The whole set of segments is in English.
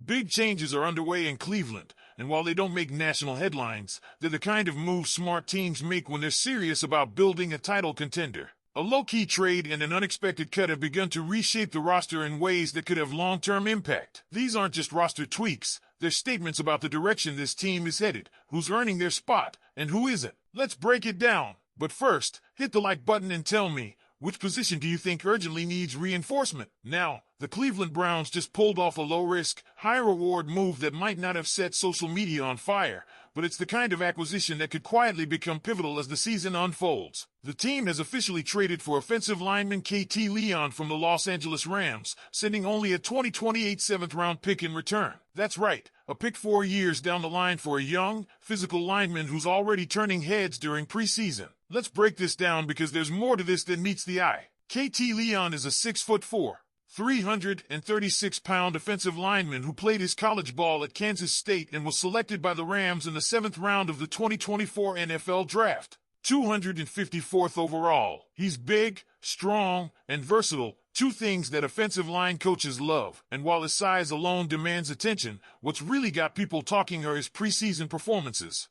Big changes are underway in Cleveland, and while they don't make national headlines, they're the kind of moves smart teams make when they're serious about building a title contender. A low-key trade and an unexpected cut have begun to reshape the roster in ways that could have long-term impact. These aren't just roster tweaks, they're statements about the direction this team is headed, who's earning their spot, and who isn't. Let's break it down. But first, hit the like button and tell me, which position do you think urgently needs reinforcement? Now, the Cleveland Browns just pulled off a low-risk, high-reward move that might not have set social media on fire, but it's the kind of acquisition that could quietly become pivotal as the season unfolds. The team has officially traded for offensive lineman KT Leon from the Los Angeles Rams, sending only a 2028 seventh-round pick in return. That's right, a pick 4 years down the line for a young, physical lineman who's already turning heads during preseason. Let's break this down because there's more to this than meets the eye. KT Leon is a 6'4", 336-pound offensive lineman who played his college ball at Kansas State and was selected by the Rams in the 7th round of the 2024 NFL Draft, 254th overall. He's big, strong, and versatile, two things that offensive line coaches love. And while his size alone demands attention, what's really got people talking are his preseason performances.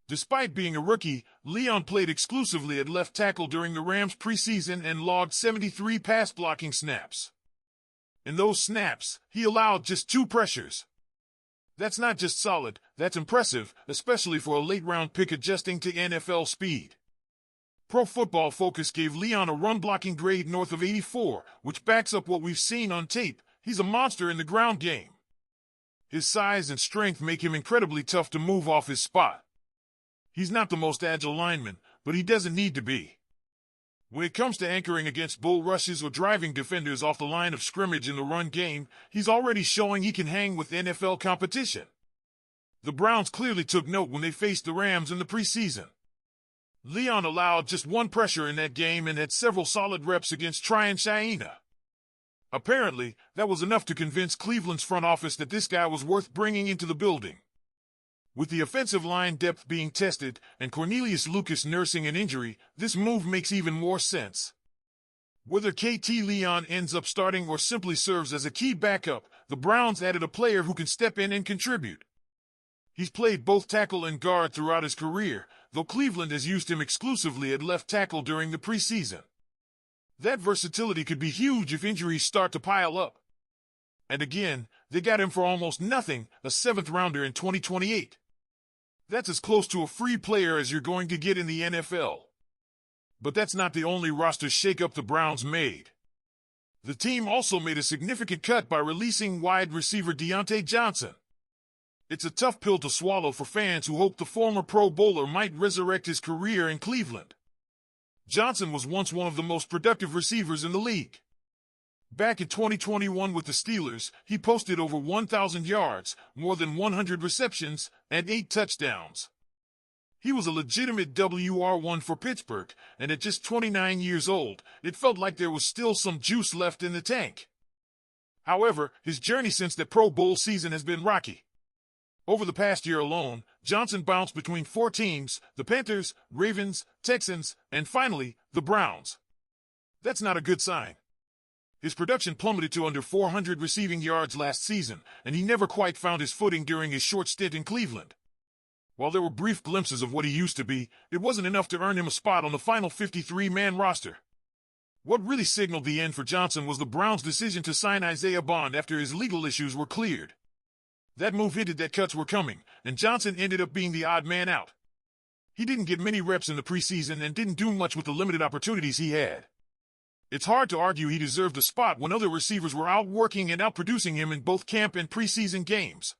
Despite being a rookie, Leon played exclusively at left tackle during the Rams' preseason and logged 73 pass-blocking snaps. In those snaps, he allowed just 2 pressures. That's not just solid, that's impressive, especially for a late-round pick adjusting to NFL speed. Pro Football Focus gave Leon a run-blocking grade north of 84, which backs up what we've seen on tape. He's a monster in the ground game. His size and strength make him incredibly tough to move off his spot. He's not the most agile lineman, but he doesn't need to be. When it comes to anchoring against bull rushes or driving defenders off the line of scrimmage in the run game, he's already showing he can hang with NFL competition. The Browns clearly took note when they faced the Rams in the preseason. Leon allowed just 1 pressure in that game and had several solid reps against Tryon Shaina. Apparently, that was enough to convince Cleveland's front office that this guy was worth bringing into the building. With the offensive line depth being tested and Cornelius Lucas nursing an injury, this move makes even more sense. Whether KT Leon ends up starting or simply serves as a key backup, the Browns added a player who can step in and contribute. He's played both tackle and guard throughout his career, though Cleveland has used him exclusively at left tackle during the preseason. That versatility could be huge if injuries start to pile up. And again, they got him for almost nothing, a 7th rounder in 2028. That's as close to a free player as you're going to get in the NFL. But that's not the only roster shakeup the Browns made. The team also made a significant cut by releasing wide receiver Deontay Johnson. It's a tough pill to swallow for fans who hope the former Pro Bowler might resurrect his career in Cleveland. Johnson was once one of the most productive receivers in the league. Back in 2021 with the Steelers, he posted over 1,000 yards, more than 100 receptions, and 8 touchdowns. He was a legitimate WR1 for Pittsburgh, and at just 29 years old, it felt like there was still some juice left in the tank. However, his journey since that Pro Bowl season has been rocky. Over the past year alone, Johnson bounced between 4 teams, the Panthers, Ravens, Texans, and finally, the Browns. That's not a good sign. His production plummeted to under 400 receiving yards last season, and he never quite found his footing during his short stint in Cleveland. While there were brief glimpses of what he used to be, it wasn't enough to earn him a spot on the final 53-man roster. What really signaled the end for Johnson was the Browns' decision to sign Isaiah Bond after his legal issues were cleared. That move hinted that cuts were coming, and Johnson ended up being the odd man out. He didn't get many reps in the preseason and didn't do much with the limited opportunities he had. It's hard to argue he deserved a spot when other receivers were outworking and outproducing him in both camp and preseason games.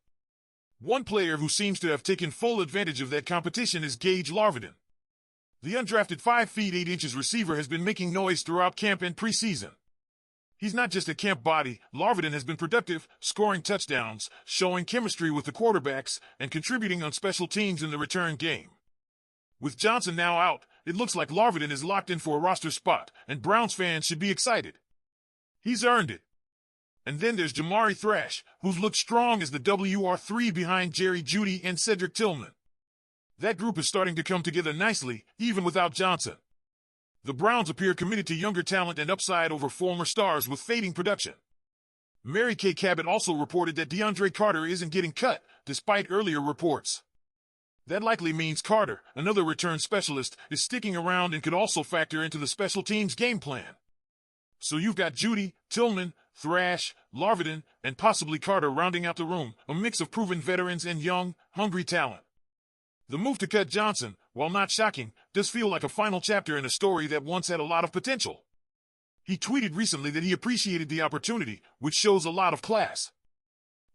One player who seems to have taken full advantage of that competition is Gage Larvin. The undrafted 5 feet 8 inches receiver has been making noise throughout camp and preseason. He's not just a camp body. Larvin has been productive, scoring touchdowns, showing chemistry with the quarterbacks, and contributing on special teams in the return game. With Johnson now out, it looks like Larvin is locked in for a roster spot, and Browns fans should be excited. He's earned it. And then there's Jamari Thrash, who's looked strong as the WR3 behind Jerry Jeudy and Cedric Tillman. That group is starting to come together nicely, even without Johnson. The Browns appear committed to younger talent and upside over former stars with fading production. Mary Kay Cabot also reported that DeAndre Carter isn't getting cut, despite earlier reports. That likely means Carter, another return specialist, is sticking around and could also factor into the special teams game plan. So you've got Judy, Tillman, Thrash, Larvin, and possibly Carter rounding out the room, a mix of proven veterans and young, hungry talent. The move to cut Johnson, while not shocking, does feel like a final chapter in a story that once had a lot of potential. He tweeted recently that he appreciated the opportunity, which shows a lot of class.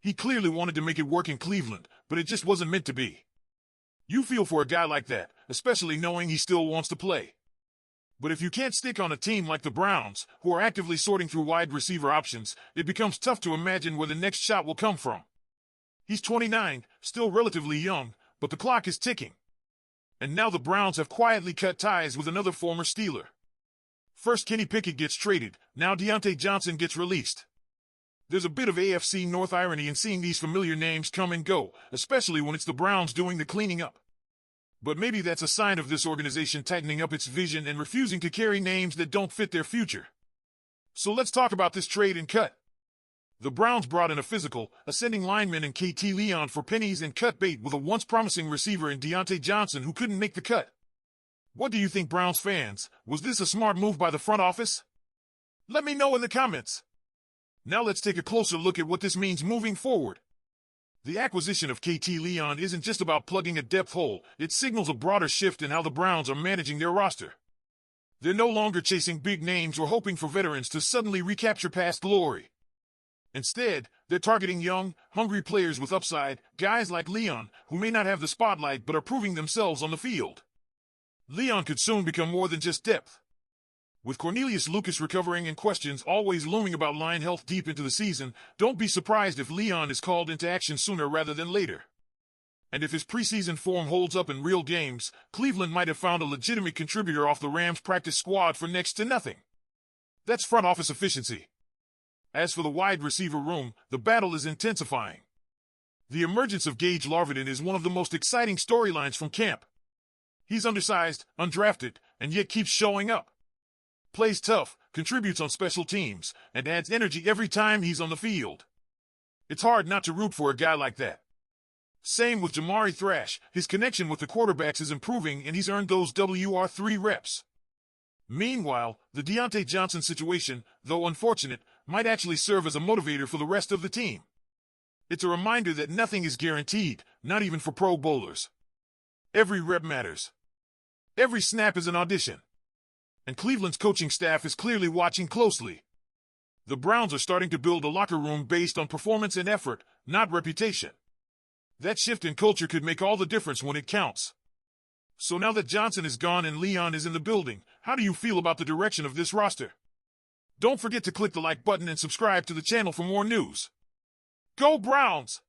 He clearly wanted to make it work in Cleveland, but it just wasn't meant to be. You feel for a guy like that, especially knowing he still wants to play. But if you can't stick on a team like the Browns, who are actively sorting through wide receiver options, it becomes tough to imagine where the next shot will come from. He's 29, still relatively young, but the clock is ticking. And now the Browns have quietly cut ties with another former Steeler. First Kenny Pickett gets traded, now Diontae Johnson gets released. There's a bit of AFC North irony in seeing these familiar names come and go, especially when it's the Browns doing the cleaning up. But maybe that's a sign of this organization tightening up its vision and refusing to carry names that don't fit their future. So let's talk about this trade and cut. The Browns brought in a physical, ascending lineman in KT Leon for pennies and cut bait with a once promising receiver in Diontae Johnson who couldn't make the cut. What do you think, Browns fans? Was this a smart move by the front office? Let me know in the comments. Now let's take a closer look at what this means moving forward. The acquisition of KT Leon isn't just about plugging a depth hole, it signals a broader shift in how the Browns are managing their roster. They're no longer chasing big names or hoping for veterans to suddenly recapture past glory. Instead, they're targeting young, hungry players with upside, guys like Leon, who may not have the spotlight but are proving themselves on the field. Leon could soon become more than just depth. With Cornelius Lucas recovering and questions always looming about line health deep into the season, don't be surprised if Leon is called into action sooner rather than later. And if his preseason form holds up in real games, Cleveland might have found a legitimate contributor off the Rams' practice squad for next to nothing. That's front office efficiency. As for the wide receiver room, the battle is intensifying. The emergence of Gage Larvin is one of the most exciting storylines from camp. He's undersized, undrafted, and yet keeps showing up. Plays tough, contributes on special teams, and adds energy every time he's on the field. It's hard not to root for a guy like that. Same with Jamari Thrash, his connection with the quarterbacks is improving and he's earned those WR3 reps. Meanwhile, the Diontae Johnson situation, though unfortunate, might actually serve as a motivator for the rest of the team. It's a reminder that nothing is guaranteed, not even for Pro Bowlers. Every rep matters. Every snap is an audition. And Cleveland's coaching staff is clearly watching closely. The Browns are starting to build a locker room based on performance and effort, not reputation. That shift in culture could make all the difference when it counts. So now that Johnson is gone and Leon is in the building, how do you feel about the direction of this roster? Don't forget to click the like button and subscribe to the channel for more news. Go Browns!